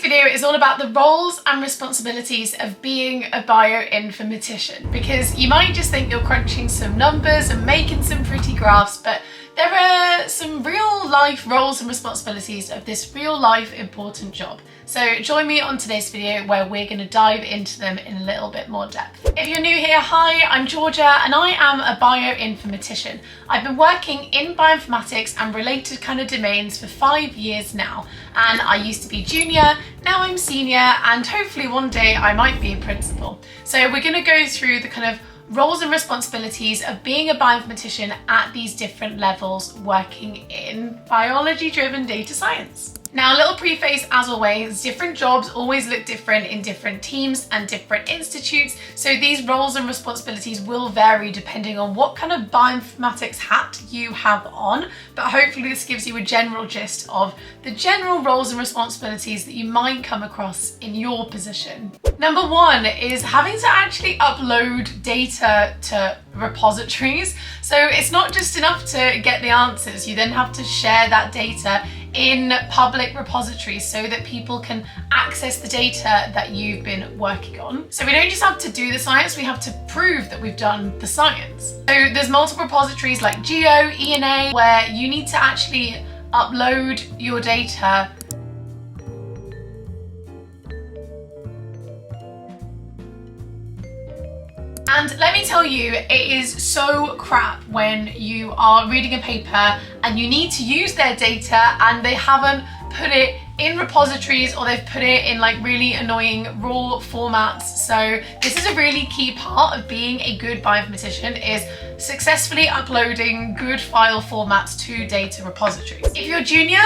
video is all about the roles and responsibilities of being a bioinformatician, because you might just think you're crunching some numbers and making some pretty graphs, but there are some real life roles and responsibilities of this real life important job. So join me on today's video where we're going to dive into them in a little bit more depth. If you're new here, hi, I'm Georgia and I am a bioinformatician. I've been working in bioinformatics and related kind of domains for 5 years now, and I used to be junior, now I'm senior, and hopefully one day I might be a principal. So we're going to go through the kind of roles and responsibilities of being a bioinformatician at these different levels working in biology-driven data science. Now, a little preface, as always, different jobs always look different in different teams and different institutes, so these roles and responsibilities will vary depending on what kind of bioinformatics hat you have on, but hopefully this gives you a general gist of the general roles and responsibilities that you might come across in your position. Number one is having to actually upload data to repositories. So it's not just enough to get the answers, you then have to share that data in public repositories so that people can access the data that you've been working on. So we don't just have to do the science, we have to prove that we've done the science. So there's multiple repositories like Geo, ENA, where you need to actually upload your data . And let me tell you, it is so crap when you are reading a paper and you need to use their data and they haven't put it in repositories, or they've put it in like really annoying raw formats. So this is a really key part of being a good bioinformatician, is successfully uploading good file formats to data repositories. If you're junior,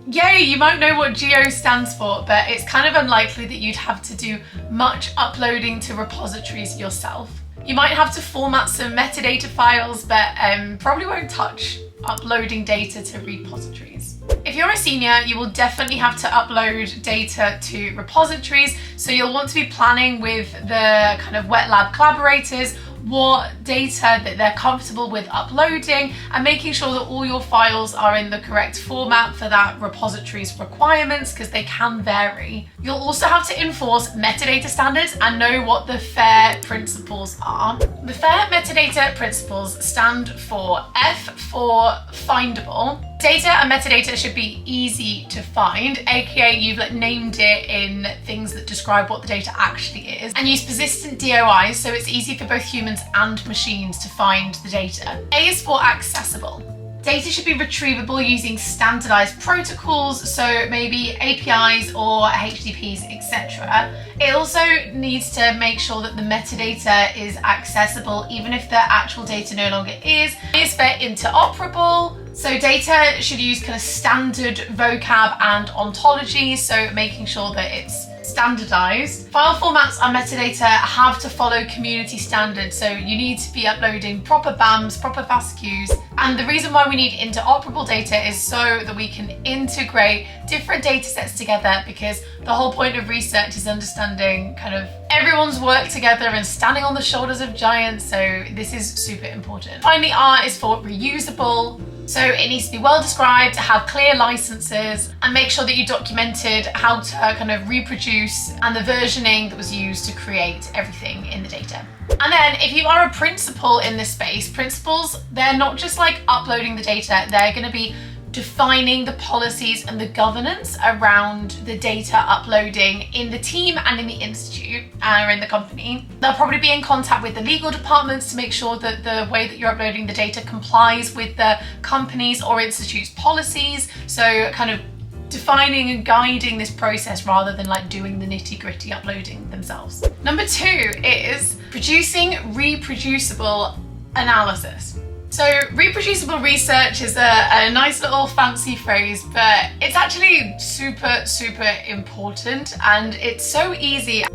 yay, you might know what Geo stands for, but it's kind of unlikely that you'd have to do much uploading to repositories yourself. You might have to format some metadata files, but probably won't touch uploading data to repositories. If you're a senior, you will definitely have to upload data to repositories, so you'll want to be planning with the kind of wet lab collaborators what data that they're comfortable with uploading, and making sure that all your files are in the correct format for that repository's requirements, because they can vary. You'll also have to enforce metadata standards and know what the FAIR principles are. The FAIR metadata principles stand for F for findable. Data and metadata should be easy to find, aka you've named it in things that describe what the data actually is, and use persistent DOIs so it's easy for both humans and machines to find the data. A is for accessible. Data should be retrievable using standardized protocols, so maybe APIs or HTTPs, etc. It also needs to make sure that the metadata is accessible even if the actual data no longer is. A is for interoperable. So data should use kind of standard vocab and ontology, so making sure that it's standardized. File formats and metadata have to follow community standards, so you need to be uploading proper BAMs, proper FASTQs, and the reason why we need interoperable data is so that we can integrate different data sets together, because the whole point of research is understanding kind of everyone's work together and standing on the shoulders of giants, so this is super important. Finally, R is for reusable. So it needs to be well described, have clear licenses, and make sure that you documented how to kind of reproduce and the versioning that was used to create everything in the data. And then if you are a principal in this space, principals, they're not just like uploading the data, they're going to be defining the policies and the governance around the data uploading in the team and in the institute or in the company. They'll probably be in contact with the legal departments to make sure that the way that you're uploading the data complies with the company's or institute's policies. So kind of defining and guiding this process rather than like doing the nitty-gritty uploading themselves. Number two is producing reproducible analysis. So reproducible research is a nice little fancy phrase, but it's actually super, super important, and it's so easy and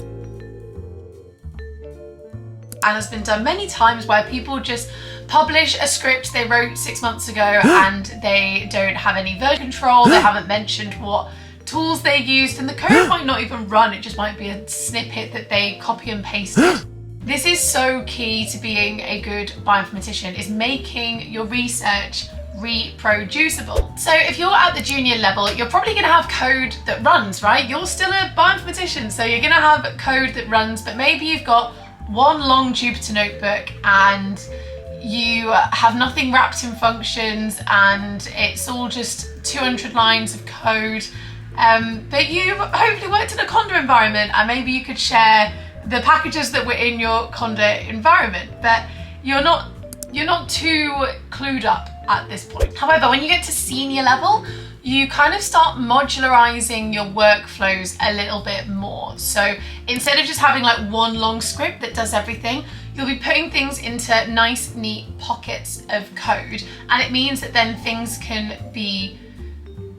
has been done many times where people just publish a script they wrote 6 months ago and they don't have any version control, they haven't mentioned what tools they used, and the code might not even run, it just might be a snippet that they copy and pasted. This is so key to being a good bioinformatician, is making your research reproducible. So if you're at the junior level, you're probably going to have code that runs, right? You're still a bioinformatician, so you're going to have code that runs, but maybe you've got one long Jupyter notebook and you have nothing wrapped in functions and it's all just 200 lines of code. But you hopefully worked in a Conda environment and maybe you could share the packages that were in your Conda environment, but you're not too clued up at this point. However, when you get to senior level, you kind of start modularizing your workflows a little bit more. So instead of just having like one long script that does everything, you'll be putting things into nice, neat pockets of code. And it means that then things can be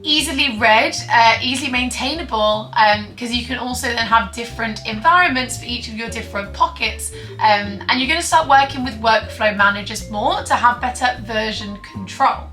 easily read, easily maintainable, because you can also then have different environments for each of your different pockets. And you're going to start working with workflow managers more to have better version control.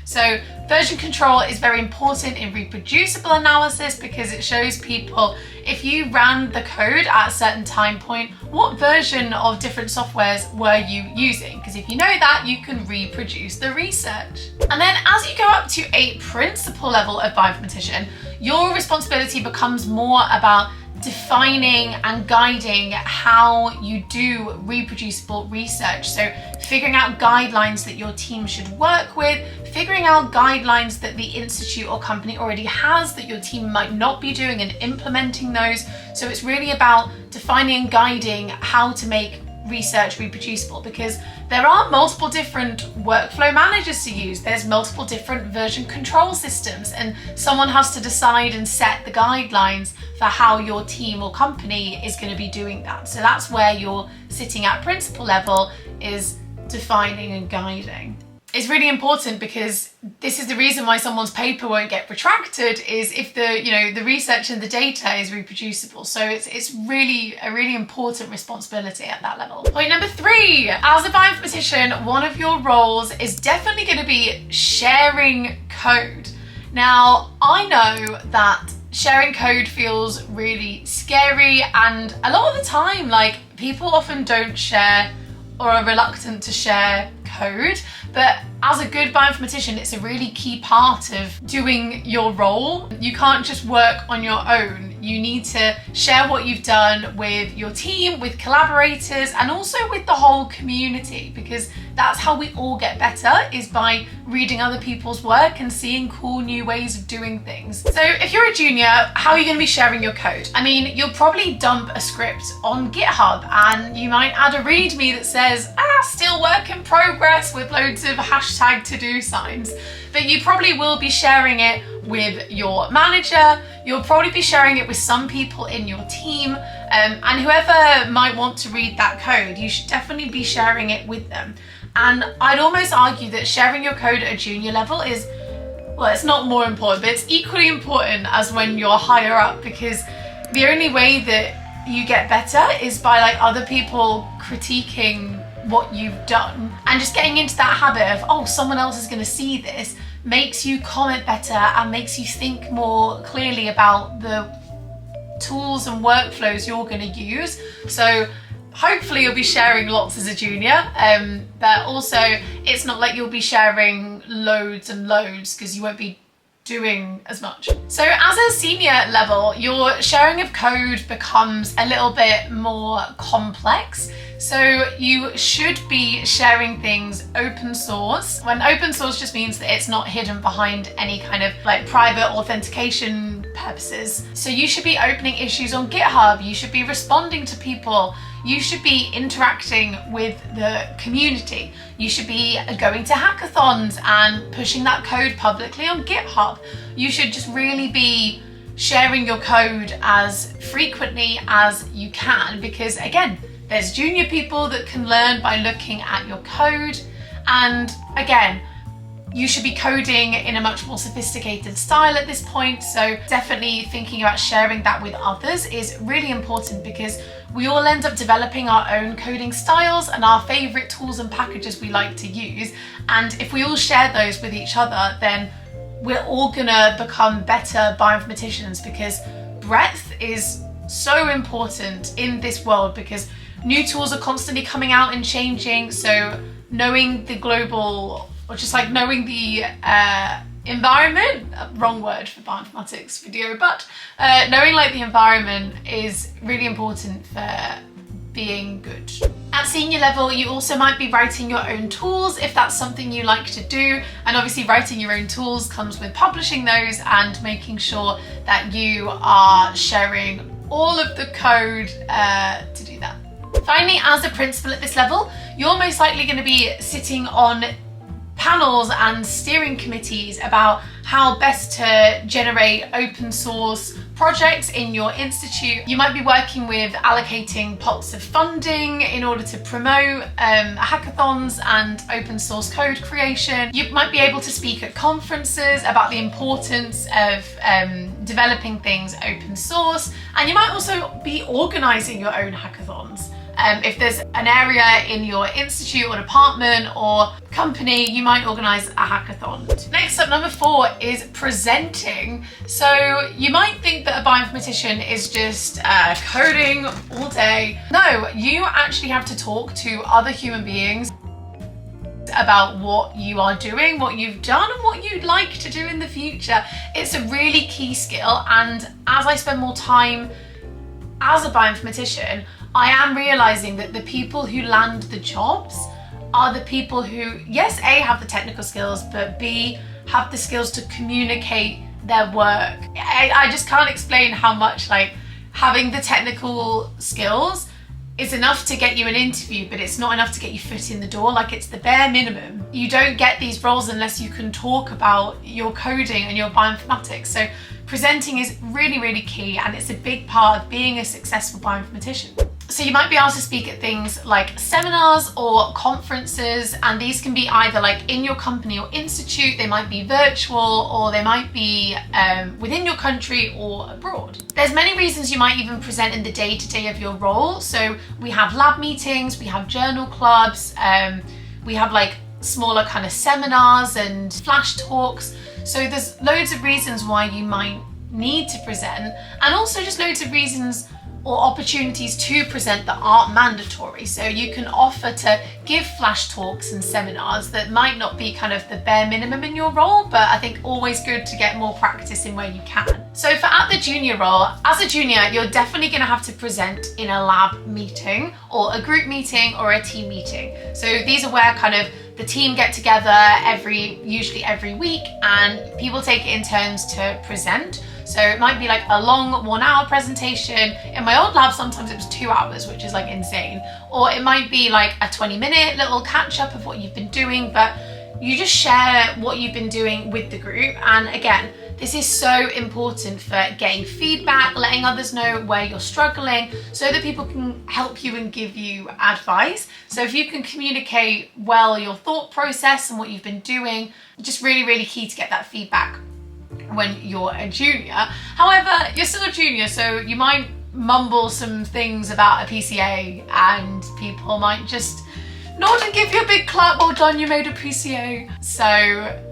So version control is very important in reproducible analysis because it shows people if you ran the code at a certain time point, what version of different softwares were you using? Because if you know that, you can reproduce the research. And then as you go up to a principal level of bioinformatician, your responsibility becomes more about defining and guiding how you do reproducible research. So figuring out guidelines that your team should work with, figuring out guidelines that the institute or company already has that your team might not be doing and implementing those. So it's really about defining and guiding how to make research reproducible, because there are multiple different workflow managers to use. There's multiple different version control systems, and someone has to decide and set the guidelines for how your team or company is going to be doing that. So that's where you're sitting at principal level, is defining and guiding. It's really important because this is the reason why someone's paper won't get retracted, is if the research and the data is reproducible. So it's really a really important responsibility at that level. Point number 3, as a bioinformatician, one of your roles is definitely going to be sharing code. Now, I know that sharing code feels really scary, and a lot of the time, like, people often don't share or are reluctant to share code. But as a good bioinformatician, it's a really key part of doing your role. You can't just work on your own. You need to share what you've done with your team, with collaborators, and also with the whole community, because that's how we all get better, is by reading other people's work and seeing cool new ways of doing things. So if you're a junior, how are you going to be sharing your code? I mean, you'll probably dump a script on GitHub and you might add a README that says, still work in progress, with loads of hashtag to-do signs. But you probably will be sharing it with your manager. You'll probably be sharing it with some people in your team, and whoever might want to read that code, you should definitely be sharing it with them. And I'd almost argue that sharing your code at a junior level is, well, it's not more important, but it's equally important as when you're higher up, because the only way that you get better is by like other people critiquing what you've done, and just getting into that habit of, oh, someone else is going to see this, makes you comment better and makes you think more clearly about the tools and workflows you're going to use. So hopefully you'll be sharing lots as a junior, but also it's not like you'll be sharing loads and loads, because you won't be doing as much. So as a senior level, your sharing of code becomes a little bit more complex. So you should be sharing things open source. When open source just means that it's not hidden behind any kind of like private authentication purposes. So you should be opening issues on GitHub. You should be responding to people. You should be interacting with the community. You should be going to hackathons and pushing that code publicly on GitHub. You should just really be sharing your code as frequently as you can, because again, there's junior people that can learn by looking at your code. And again, you should be coding in a much more sophisticated style at this point. So definitely thinking about sharing that with others is really important, because we all end up developing our own coding styles and our favorite tools and packages we like to use. And if we all share those with each other, then we're all gonna become better bioinformaticians, because breadth is so important in this world, because new tools are constantly coming out and changing. So knowing the global or just like knowing the environment, wrong word for bioinformatics video, but knowing like the environment is really important for being good. At senior level, you also might be writing your own tools if that's something you like to do, and obviously writing your own tools comes with publishing those and making sure that you are sharing all of the code to do that. Finally, as a principal at this level, you're most likely going to be sitting on panels and steering committees about how best to generate open source projects in your institute. You might be working with allocating pots of funding in order to promote hackathons and open source code creation. You might be able to speak at conferences about the importance of developing things open source, and you might also be organising your own hackathons. If there's an area in your institute or department or company, you might organise a hackathon. Next up, number 4 is presenting. So you might think that a bioinformatician is just coding all day. No, you actually have to talk to other human beings about what you are doing, what you've done, and what you'd like to do in the future. It's a really key skill, and as I spend more time as a bioinformatician, I am realising that the people who land the jobs are the people who, yes, A, have the technical skills, but B, have the skills to communicate their work. I just can't explain how much like having the technical skills is enough to get you an interview, but it's not enough to get your foot in the door. Like, it's the bare minimum. You don't get these roles unless you can talk about your coding and your bioinformatics. So presenting is really, really key, and it's a big part of being a successful bioinformatician. So you might be asked to speak at things like seminars or conferences, and these can be either like in your company or institute, they might be virtual, or they might be within your country or abroad. There's many reasons you might even present in the day-to-day of your role. So we have lab meetings, we have journal clubs, we have like smaller kind of seminars and flash talks. So there's loads of reasons why you might need to present, and also just loads of reasons or opportunities to present that aren't mandatory. So you can offer to give flash talks and seminars that might not be kind of the bare minimum in your role, but I think always good to get more practice in where you can. So for at the junior role, as a junior, you're definitely going to have to present in a lab meeting or a group meeting or a team meeting. So these are where kind of the team get together usually every week, and people take it in turns to present. So it might be like a long 1 hour presentation. In my old lab, sometimes it was 2 hours, which is like insane. Or it might be like a 20-minute little catch up of what you've been doing, but you just share what you've been doing with the group. And again, this is so important for getting feedback, letting others know where you're struggling so that people can help you and give you advice. So if you can communicate well your thought process and what you've been doing, just really, really key to get that feedback when you're a junior. However, you're still a junior, so you might mumble some things about a PCA and people might just nod and give you a big clap, well done, you made a PCA. So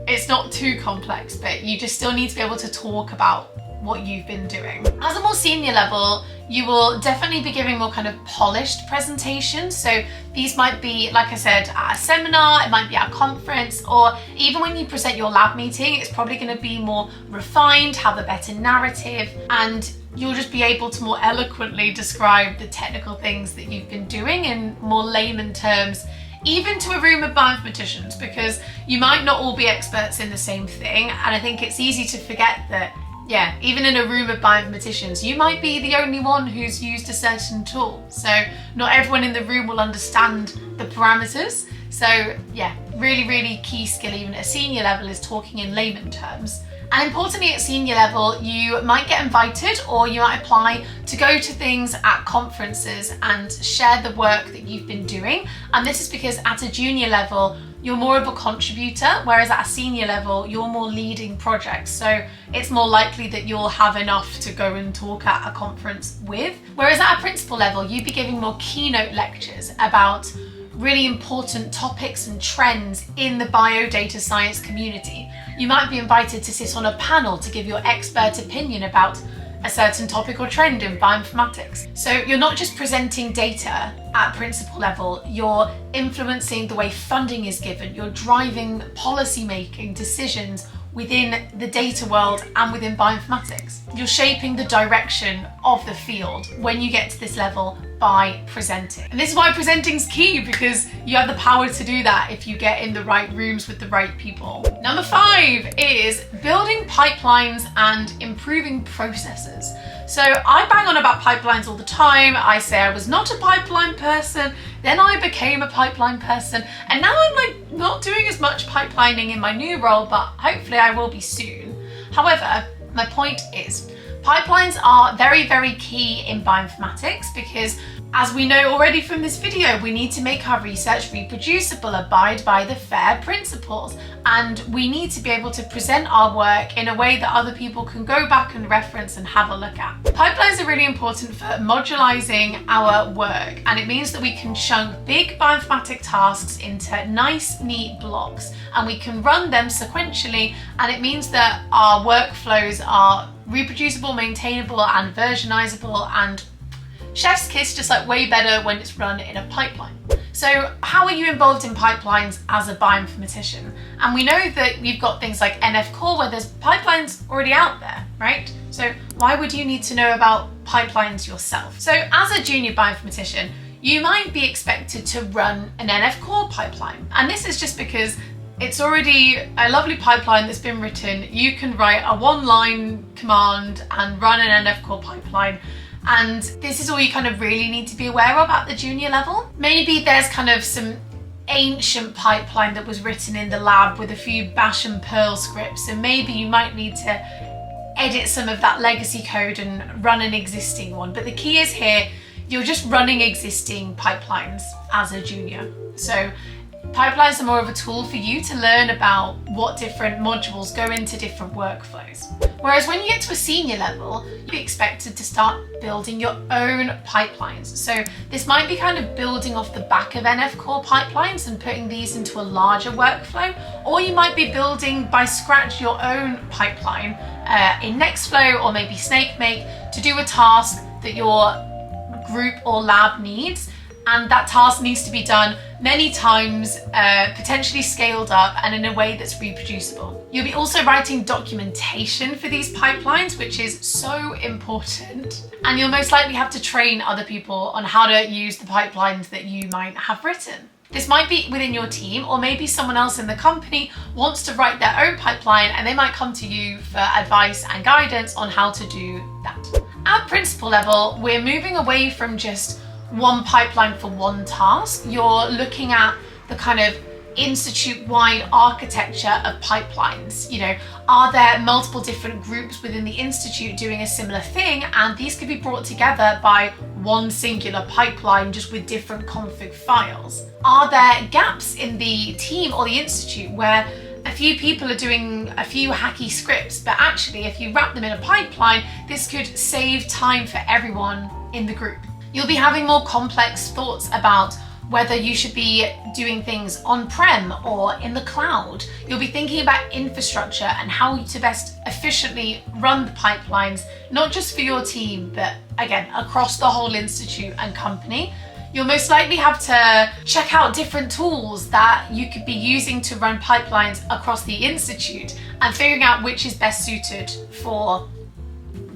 it's not too complex, but you just still need to be able to talk about what you've been doing. As a more senior level, you will definitely be giving more kind of polished presentations. So these might be, like I said, at a seminar, it might be at a conference, or even when you present your lab meeting, it's probably going to be more refined, have a better narrative, and you'll just be able to more eloquently describe the technical things that you've been doing in more layman terms, even to a room of bioinformaticians, because you might not all be experts in the same thing. And I think it's easy to forget that, yeah, even in a room of bioinformaticians, you might be the only one who's used a certain tool. So not everyone in the room will understand the parameters. So yeah, really, really key skill even at a senior level is talking in layman terms. And importantly, at senior level, you might get invited or you might apply to go to things at conferences and share the work that you've been doing. And this is because at a junior level, you're more of a contributor, whereas at a senior level, you're more leading projects. So it's more likely that you'll have enough to go and talk at a conference with. Whereas at a principal level, you'd be giving more keynote lectures about really important topics and trends in the biodata science community. You might be invited to sit on a panel to give your expert opinion about a certain topic or trend in bioinformatics. So you're not just presenting data at principal level, you're influencing the way funding is given, you're driving policy making decisions within the data world and within bioinformatics. You're shaping the direction of the field when you get to this level by presenting. And this is why presenting's key, because you have the power to do that if you get in the right rooms with the right people. Number 5 is building pipelines and improving processes. So I bang on about pipelines all the time. I say I was not a pipeline person, then I became a pipeline person, and now I'm like not doing as much pipelining in my new role, but hopefully I will be soon. However, my point is, pipelines are very, very key in bioinformatics because, as we know already from this video, we need to make our research reproducible, abide by the FAIR principles, and we need to be able to present our work in a way that other people can go back and reference and have a look at. Pipelines are really important for modularizing our work, and it means that we can chunk big bioinformatic tasks into nice, neat blocks, and we can run them sequentially, and it means that our workflows are reproducible, maintainable, and versionizable, and chef's kiss, just like way better when it's run in a pipeline. So how are you involved in pipelines as a bioinformatician? And we know that you've got things like NF Core where there's pipelines already out there, right? So why would you need to know about pipelines yourself? So as a junior bioinformatician, you might be expected to run an NF Core pipeline. And this is just because it's already a lovely pipeline that's been written. You can write a 1-line command and run an NF Core pipeline. And this is all you kind of really need to be aware of at the junior level. Maybe there's kind of some ancient pipeline that was written in the lab with a few bash and Perl scripts, and maybe you might need to edit some of that legacy code and run an existing one. But the key is here, you're just running existing pipelines as a junior. So pipelines are more of a tool for you to learn about what different modules go into different workflows. Whereas when you get to a senior level, you'll be expected to start building your own pipelines. So this might be kind of building off the back of NF Core pipelines and putting these into a larger workflow, or you might be building by scratch your own pipeline in Nextflow or maybe SnakeMake to do a task that your group or lab needs. And that task needs to be done many times, potentially scaled up and in a way that's reproducible. You'll be also writing documentation for these pipelines, which is so important. And you'll most likely have to train other people on how to use the pipelines that you might have written. This might be within your team, or maybe someone else in the company wants to write their own pipeline and they might come to you for advice and guidance on how to do that. At principal level, we're moving away from just one pipeline for one task. You're looking at the kind of institute-wide architecture of pipelines. You know, are there multiple different groups within the institute doing a similar thing, and these could be brought together by one singular pipeline just with different config files? Are there gaps in the team or the institute where a few people are doing a few hacky scripts, but actually if you wrap them in a pipeline, this could save time for everyone in the group? You'll be having more complex thoughts about whether you should be doing things on-prem or in the cloud. You'll be thinking about infrastructure and how to best efficiently run the pipelines, not just for your team, but again, across the whole institute and company. You'll most likely have to check out different tools that you could be using to run pipelines across the institute and figuring out which is best suited for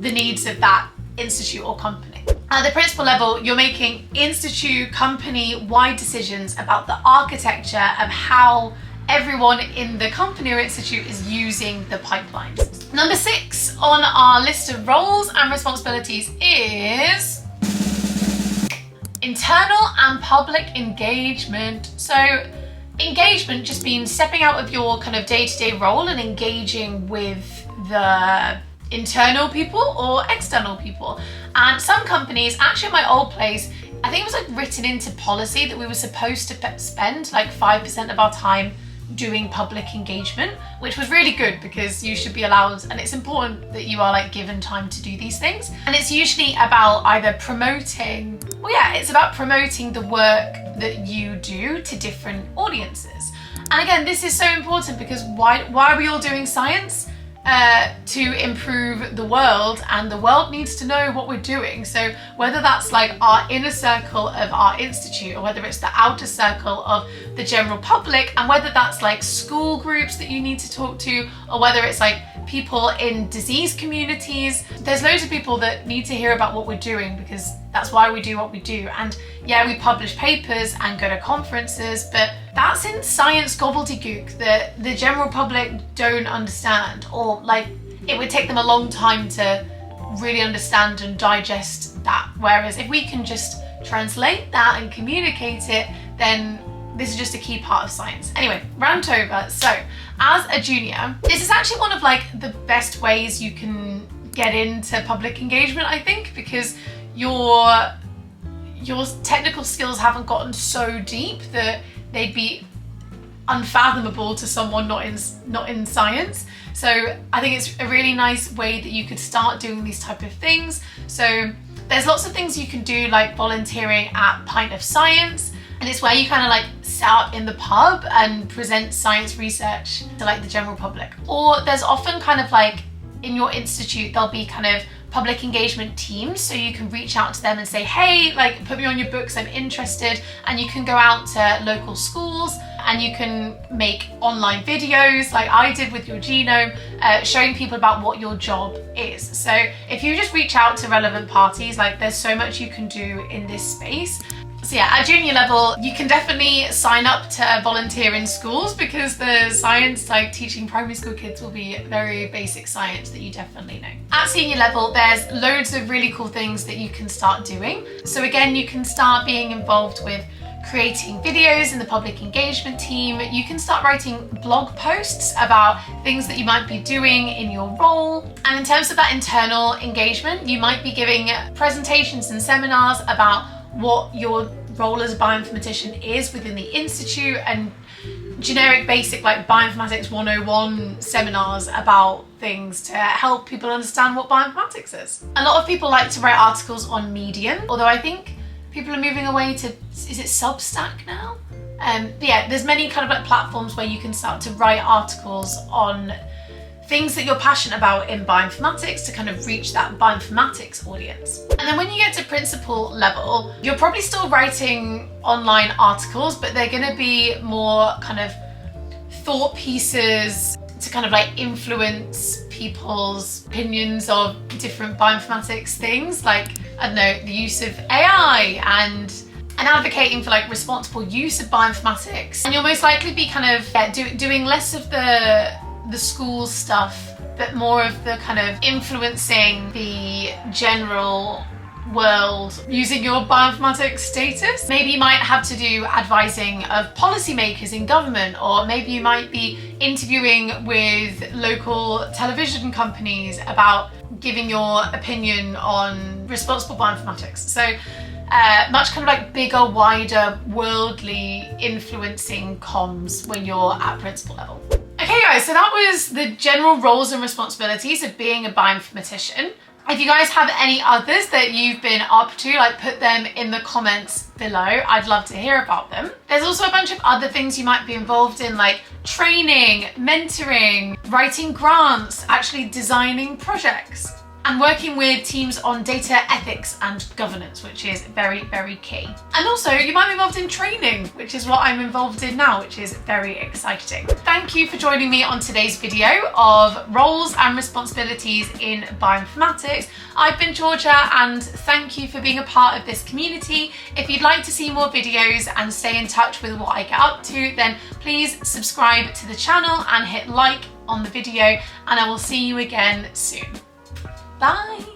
the needs of that institute or company. At the principal level, you're making institute, company-wide decisions about the architecture of how everyone in the company or institute is using the pipelines. Number 6 on our list of roles and responsibilities is internal and public engagement. So engagement just means stepping out of your kind of day-to-day role and engaging with the internal people or external people. And some companies, actually at my old place, I think it was like written into policy that we were supposed to spend like 5% of our time doing public engagement, which was really good because you should be allowed, and it's important that you are like given time to do these things. And it's usually about either promoting, it's about promoting the work that you do to different audiences. And again, this is so important because why are we all doing science? to improve the world, and the world needs to know what we're doing. So whether that's like our inner circle of our institute, or whether it's the outer circle of the general public, and whether that's like school groups that you need to talk to, or whether it's like people in disease communities, there's loads of people that need to hear about what we're doing, because that's why we do what we do. And yeah, we publish papers and go to conferences, but that's in science gobbledygook that the general public don't understand, or like it would take them a long time to really understand and digest that. Whereas if we can just translate that and communicate it, then this is just a key part of science. Anyway, rant over. So as a junior, this is actually one of like the best ways you can get into public engagement, I think, because your technical skills haven't gotten so deep that they'd be unfathomable to someone not in science. So I think it's a really nice way that you could start doing these type of things. So there's lots of things you can do, like volunteering at Pint of Science, and it's where you kind of like sit up in the pub and present science research to like the general public. Or there's often kind of like in your institute there'll be kind of public engagement teams, so you can reach out to them and say, hey, like put me on your books, I'm interested. And you can go out to local schools and you can make online videos like I did with your genome, showing people about what your job is. So if you just reach out to relevant parties, like there's so much you can do in this space. So yeah, at junior level, you can definitely sign up to volunteer in schools, because the science, like teaching primary school kids, will be very basic science that you definitely know. At senior level, there's loads of really cool things that you can start doing. So again, you can start being involved with creating videos in the public engagement team. You can start writing blog posts about things that you might be doing in your role. And in terms of that internal engagement, you might be giving presentations and seminars about what your role as a bioinformatician is within the institute, and generic basic like bioinformatics 101 seminars about things to help people understand what bioinformatics is. A lot of people like to write articles on Medium, although I think people are moving away to, is it Substack now? But yeah, there's many kind of like platforms where you can start to write articles on things that you're passionate about in bioinformatics to kind of reach that bioinformatics audience. And then when you get to principal level, you're probably still writing online articles, but they're going to be more kind of thought pieces to kind of like influence people's opinions of different bioinformatics things, like, I don't know, the use of AI and advocating for like responsible use of bioinformatics. And you'll most likely be kind of doing less of the school stuff, but more of the kind of influencing the general world using your bioinformatics status. Maybe you might have to do advising of policymakers in government, or maybe you might be interviewing with local television companies about giving your opinion on responsible bioinformatics. So much kind of like bigger, wider, worldly influencing comms when you're at principal level. Okay guys, so that was the general roles and responsibilities of being a bioinformatician. If you guys have any others that you've been up to, like put them in the comments below. I'd love to hear about them. There's also a bunch of other things you might be involved in, like training, mentoring, writing grants, actually designing projects, and working with teams on data ethics and governance, which is very, very key. And also you might be involved in training, which is what I'm involved in now, which is very exciting. Thank you for joining me on today's video of roles and responsibilities in bioinformatics. I've been Georgia, and thank you for being a part of this community. If you'd like to see more videos and stay in touch with what I get up to, then please subscribe to the channel and hit like on the video, and I will see you again soon. Bye!